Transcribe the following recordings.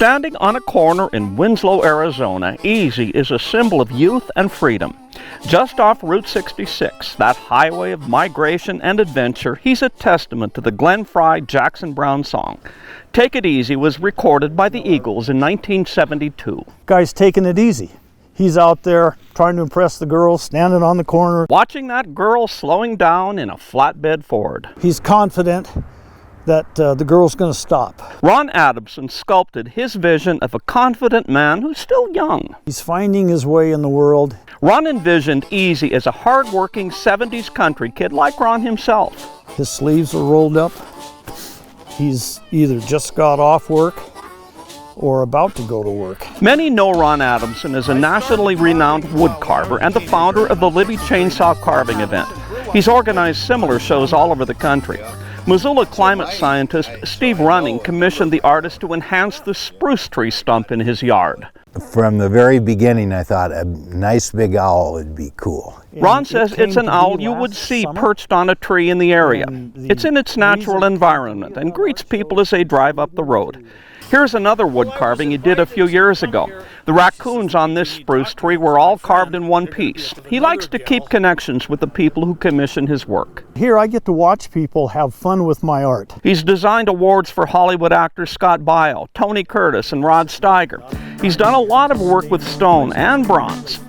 Standing on a corner in Winslow, Arizona, Easy is a symbol of youth and freedom. Just off Route 66, that highway of migration and adventure, he's a testament to the Glenn Frey Jackson Browne song. Take It Easy was recorded by the Eagles in 1972. Guy's taking it easy. He's out there trying to impress the girls, standing on the corner. Watching that girl slowing down in a flatbed Ford. He's confident that the girl's going to stop. Ron Adamson sculpted his vision of a confident man who's still young. He's finding his way in the world. Ron envisioned Easy as a hard-working 70s country kid like Ron himself. His sleeves are rolled up. He's either just got off work or about to go to work. Many know Ron Adamson as a nationally renowned woodcarver and the founder of the Libby chainsaw carving event. He's organized similar shows all over the country. Missoula climate scientist Steve Running commissioned the artist to enhance the spruce tree stump in his yard. From the very beginning, I thought a nice big owl would be cool. Ron says it's an owl you would see perched on a tree in the area. It's in its natural environment and greets people as they drive up the road. Here's another wood carving he did a few years ago. The raccoons on this spruce tree were all carved in one piece. He likes to keep connections with the people who commission his work. Here I get to watch people have fun with my art. He's designed awards for Hollywood actors Scott Baio, Tony Curtis, and Rod Steiger. He's done a lot of work with stone and bronze.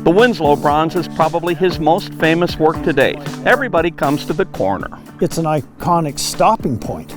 The Winslow bronze is probably his most famous work to date. Everybody comes to the corner. It's an iconic stopping point.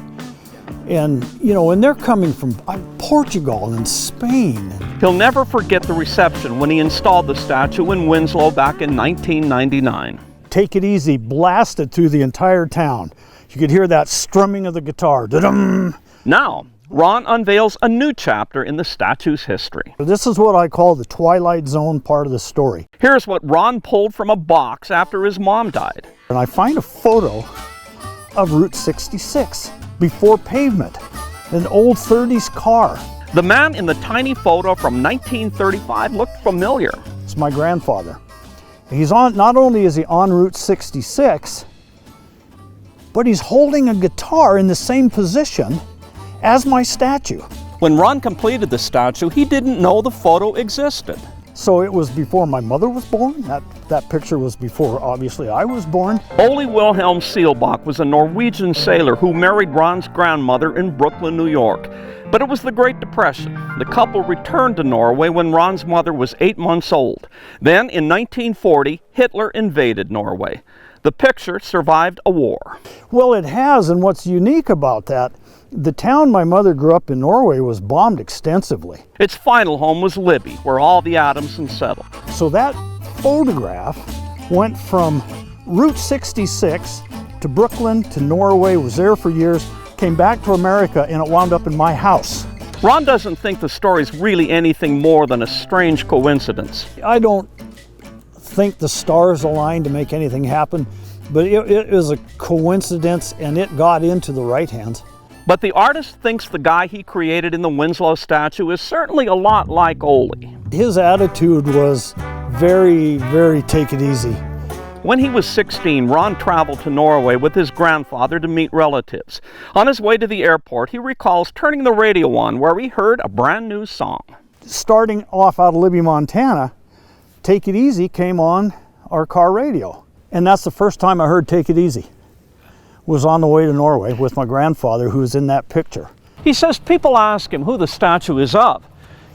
And, you know, when they're coming from Portugal and Spain. He'll never forget the reception when he installed the statue in Winslow back in 1999. Take It Easy blasted through the entire town. You could hear that strumming of the guitar. Da-dum! Now, Ron unveils a new chapter in the statue's history. This is what I call the Twilight Zone part of the story. Here's what Ron pulled from a box after his mom died. And I find a photo of Route 66. Before pavement, an old 30s car. The man in the tiny photo from 1935 looked familiar. It's my grandfather. He's on, not only is he on Route 66, but he's holding a guitar in the same position as my statue. When Ron completed the statue, he didn't know the photo existed. So it was before my mother was born. That picture was before, obviously, I was born. Ole Wilhelm Seelbach was a Norwegian sailor who married Ron's grandmother in Brooklyn, New York. But it was the Great Depression. The couple returned to Norway when Ron's mother was 8 months old. Then, in 1940, Hitler invaded Norway. The picture survived a war. Well, it has, and what's unique about that, the town my mother grew up in, Norway, was bombed extensively. Its final home was Libby, where all the Adamsons settled. So that photograph went from Route 66 to Brooklyn to Norway, was there for years, came back to America, and it wound up in my house. Ron doesn't think the story's really anything more than a strange coincidence. I don't think the stars aligned to make anything happen, but it was a coincidence, and it got into the right hands. But the artist thinks the guy he created in the Winslow statue is certainly a lot like Ole. His attitude was very, very take it easy. When he was 16, Ron traveled to Norway with his grandfather to meet relatives. On his way to the airport, he recalls turning the radio on where he heard a brand new song. Starting off out of Libby, Montana, Take It Easy came on our car radio. And that's the first time I heard Take It Easy. Was on the way to Norway with my grandfather, who was in that picture. He says people ask him who the statue is of.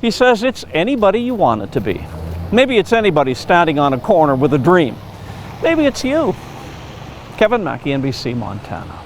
He says it's anybody you want it to be. Maybe it's anybody standing on a corner with a dream. Maybe it's you. Kevin Mackey, NBC Montana.